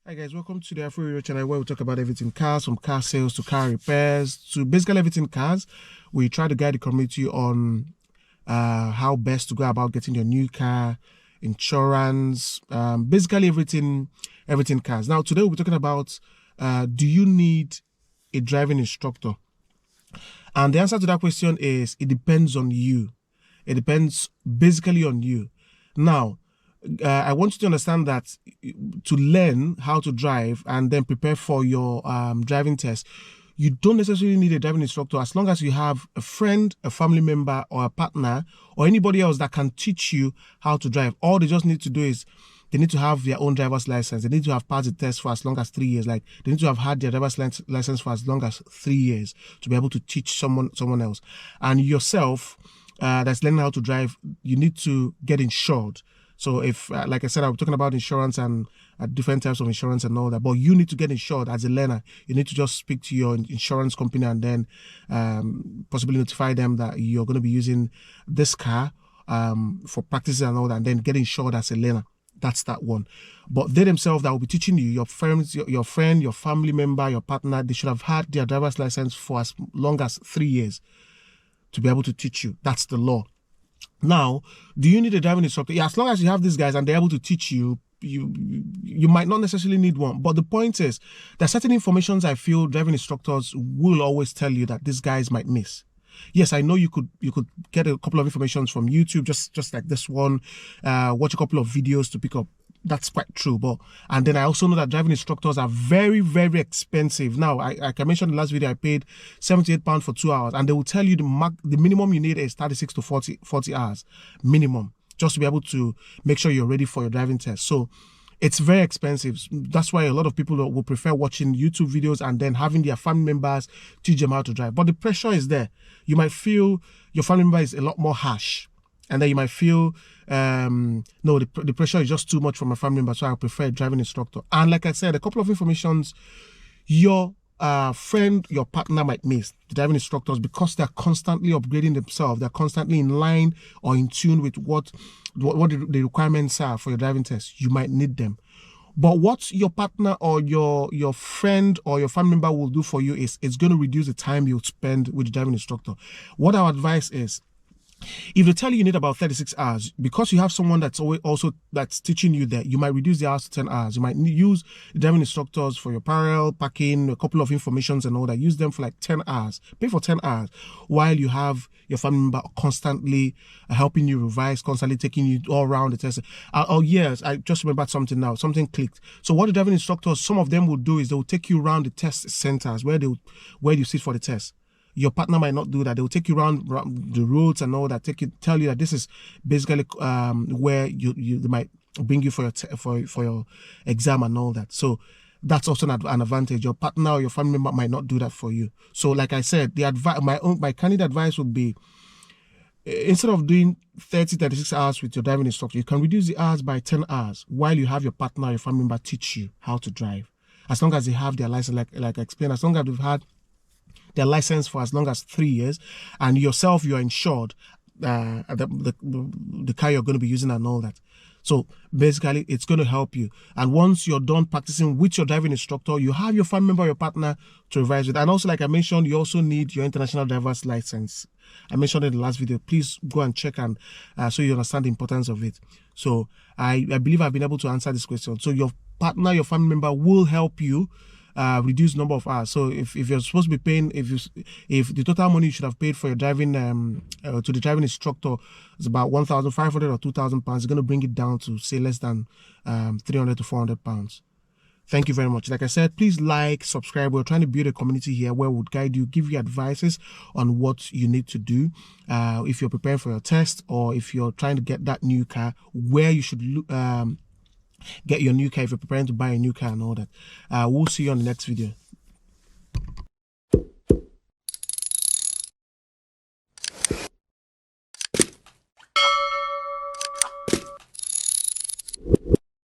Hi guys, welcome to the Afro Radio channel where we talk about everything cars, from car sales to car repairs to basically everything cars. We try to guide the community on how best to go about getting your new car, insurance, basically everything cars. Now today we'll be talking about do you need a driving instructor? And the answer to that question is it depends on you. It depends basically on you. Now, I want you to understand that to learn how to drive and then prepare for your driving test, you don't necessarily need a driving instructor as long as you have a friend, a family member, or a partner, or anybody else that can teach you how to drive. All they just need to do is they need to have their own driver's license. They need to have passed the test for as long as 3 years. Like they need to have had their driver's license for as long as 3 years to be able to teach someone else. And yourself, that's learning how to drive, you need to get insured. So if, like I said, I'm talking about insurance and different types of insurance and all that, but you need to get insured as a learner. You need to just speak to your insurance company and then possibly notify them that you're going to be using this car for practices and all that, and then get insured as a learner. That's that one. But they themselves that will be teaching you, your friends, your friend, your family member, your partner, they should have had their driver's license for as long as 3 years to be able to teach you. That's the law. Now, do you need a driving instructor? Yeah, as long as you have these guys and they're able to teach you, you might not necessarily need one. But the point is, there are certain informations I feel driving instructors will always tell you that these guys might miss. Yes, I know you could get a couple of informations from YouTube, just like this one, watch a couple of videos to pick up. That's quite true. And then I also know that driving instructors are very, very expensive. Now, like I mentioned in the last video, I paid £78 for 2 hours, and they will tell you the minimum you need is 36 to 40 hours minimum, just to be able to make sure you're ready for your driving test. So it's very expensive. That's why a lot of people will prefer watching YouTube videos and then having their family members teach them how to drive. But the pressure is there. You might feel your family member is a lot more harsh. And then you might feel, no, the pressure is just too much for my family member, so I prefer a driving instructor. And like I said, a couple of informations your friend, your partner might miss, the driving instructors, because they're constantly upgrading themselves. They're constantly in line or in tune with what the requirements are for your driving test. You might need them. But what your partner or your friend or your family member will do for you is it's going to reduce the time you spend with the driving instructor. What our advice is, if they tell you need about 36 hours, because you have someone that's teaching you that, you might reduce the hours to 10 hours. You might use the driving instructors for your apparel, parking, a couple of informations and all that. Use them for like 10 hours. Pay for 10 hours while you have your family member constantly helping you revise, constantly taking you all around the test. Oh yes, I just remembered something now. Something clicked. So what the driving instructors, some of them will do is they will take you around the test centers where you sit for the test. Your partner might not do that. They will take you around the roads and all that. Tell you that this is basically where they might bring you for your exam and all that. So that's also an advantage. Your partner or your family member might not do that for you. So like I said, my candid advice would be, instead of doing 36 hours with your driving instructor, you can reduce the hours by 10 hours while you have your partner or your family member teach you how to drive. As long as they have their license, like I explained, as long as they've had their license for as long as 3 years, and yourself, you're insured, the car you're going to be using and all that. So basically, it's going to help you. And once you're done practicing with your driving instructor, you have your family member, your partner to revise with. And also, like I mentioned, you also need your international driver's license. I mentioned it in the last video. Please go and check and so you understand the importance of it. So I believe I've been able to answer this question. So your partner, your family member will help you reduce number of hours. So if you're supposed to be paying, if the total money you should have paid for your driving to the driving instructor is about 1,500 or 2,000 pounds, it's going to bring it down to say less than 300 to 400 pounds. Thank you very much. Like I said, please like, subscribe. We're trying to build a community here where we would guide you, give you advices on what you need to do if you're preparing for your test, or if you're trying to get that new car, where you should get your new car if you're preparing to buy a new car and all that. We'll see you on the next video.